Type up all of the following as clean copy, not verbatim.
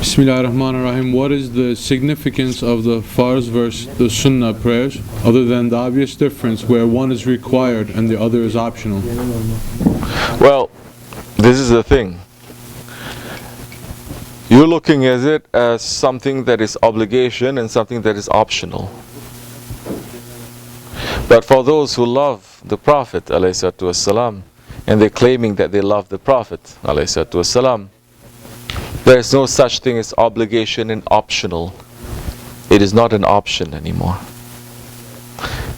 Bismillahirrahmanirrahim. What is the significance of the Farz versus the Sunnah prayers, other than the obvious difference where one is required and the other is optional? Well, this is the thing. You're looking at it as something that is obligation and something that is optional. But for those who love the Prophet ﷺ, and they're claiming that they love the Prophet ﷺ, there is no such thing as obligation and optional. It is not an option anymore.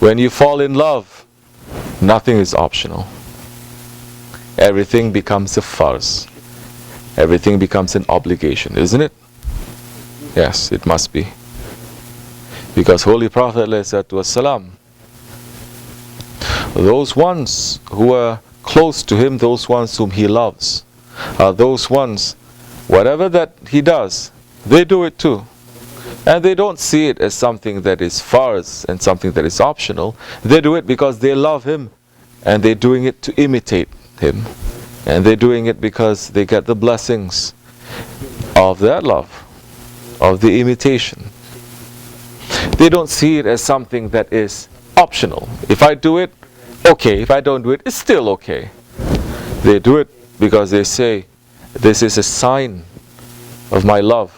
When you fall in love, nothing is optional. Everything becomes a farz. Everything becomes an obligation, isn't it? Yes, it must be. Because Holy Prophet ﷺ, those ones who are close to him, those ones whom he loves, are those ones, whatever that he does, they do it too. And they don't see it as something that is farz and something that is optional. They do it because they love him, and they're doing it to imitate him. And they're doing it because they get the blessings of that love, of the imitation. They don't see it as something that is optional. If I do it, okay. If I don't do it, it's still okay. They do it because they say, this is a sign of my love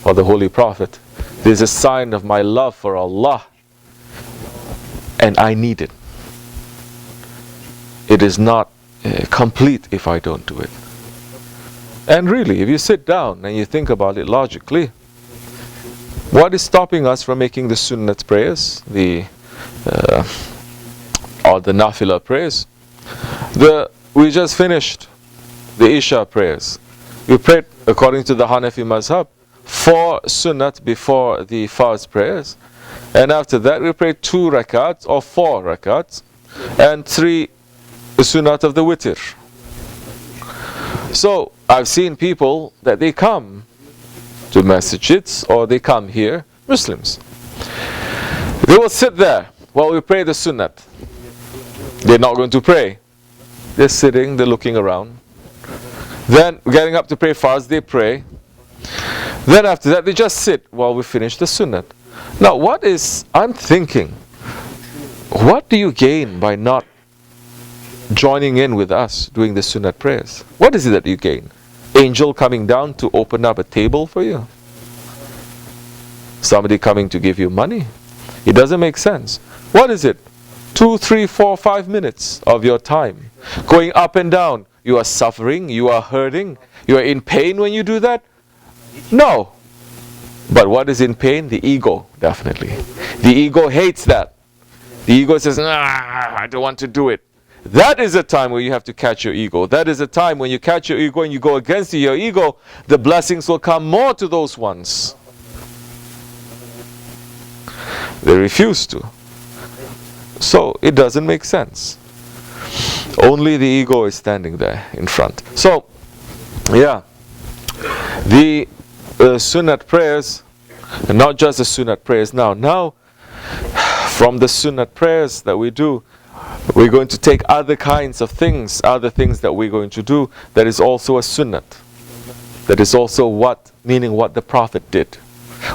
for the Holy Prophet. This is a sign of my love for Allah. And I need it. It is not complete if I don't do it. And really, if you sit down and you think about it logically, what is stopping us from making the Sunnat prayers, or the Nafilah prayers? We just finished the Isha prayers. We prayed according to the Hanafi Mazhab 4 Sunnat before the Farz prayers, and after that we prayed 2 rakats or 4 rakats and 3 Sunnat of the Witr. So I've seen people that they come to masjids or they come here, Muslims. They will sit there while we pray the Sunnat. They're not going to pray. They're sitting, they're looking around. Then getting up to pray Farz, they pray. Then after that they just sit while we finish the Sunnat. Now I'm thinking, what do you gain by not joining in with us doing the Sunnat prayers? What is it that you gain? Angel coming down to open up a table for you? Somebody coming to give you money? It doesn't make sense. What is it? 2, 3, 4, 5 minutes of your time going up and down. You are suffering, you are hurting, you are in pain when you do that? No. But what is in pain? The ego, definitely. The ego hates that. The ego says, I don't want to do it. That is a time where you have to catch your ego. That is a time when you catch your ego and you go against your ego, the blessings will come more to those ones. They refuse to. So it doesn't make sense. Only the ego is standing there in front. So, yeah, the Sunnat prayers, and not just the Sunnat prayers now. Now, from the Sunnat prayers that we do, we're going to take other kinds of things, other things that we're going to do, that is also a Sunnat. That is also meaning what the Prophet did.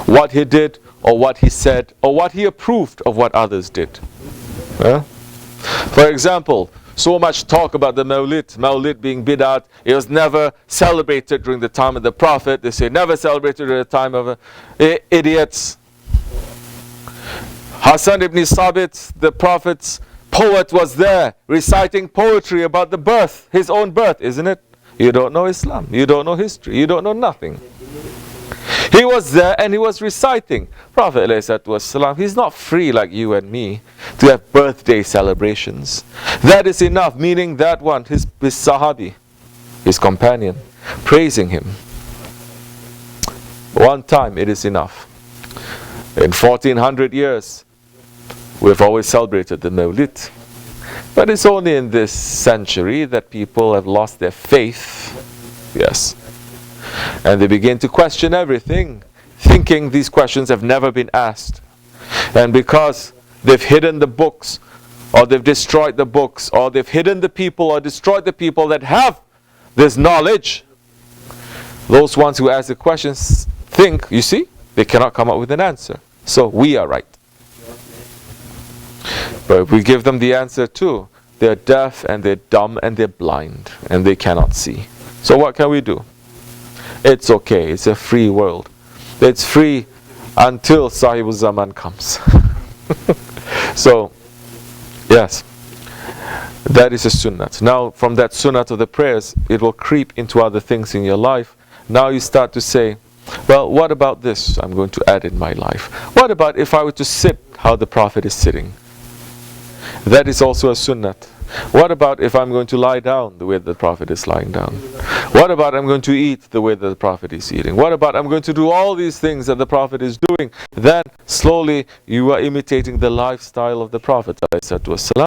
What he did, or what he said, or what he approved of what others did. For example, so much talk about the Mawlid being bid'at. It was never celebrated during the time of the Prophet. They say never celebrated during the time of idiots. Hassan ibn Sabit, the Prophet's poet, was there reciting poetry about the birth, his own birth, isn't it? You don't know Islam, you don't know history, you don't know nothing. He was there and he was reciting. Prophet ﷺ, he's not free like you and me to have birthday celebrations. That is enough, meaning that one, his Sahabi, his companion, praising him. One time it is enough. In 1400 years, we've always celebrated the Mawlid. But it's only in this century that people have lost their faith. Yes. And they begin to question everything, thinking these questions have never been asked. And because they've hidden the books, or they've destroyed the books, or they've hidden the people, or destroyed the people that have this knowledge, those ones who ask the questions think, you see, they cannot come up with an answer. So we are right. But if we give them the answer too, they're deaf and they're dumb and they're blind and they cannot see. So what can we do? It's okay, it's a free world. It's free until Sahibul Zaman comes. So, yes, that is a sunnah. Now from that sunnah of the prayers, it will creep into other things in your life. Now you start to say, well, what about this I'm going to add in my life? What about if I were to sit how the Prophet is sitting? That is also a sunnah. What about if I'm going to lie down the way the Prophet is lying down? What about I'm going to eat the way that the Prophet is eating? What about I'm going to do all these things that the Prophet is doing? Then slowly you are imitating the lifestyle of the Prophet ﷺ.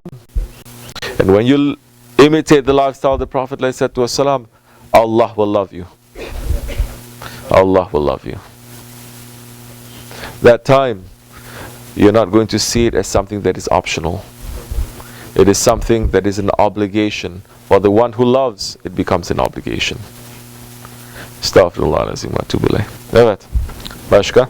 And when you imitate the lifestyle of the Prophet ﷺ, Allah will love you. Allah will love you. That time, you're not going to see it as something that is optional. It is something that is an obligation. For the one who loves, it becomes an obligation. Astaghfirullah lazim wa atubu ilayh. Evet. Başka?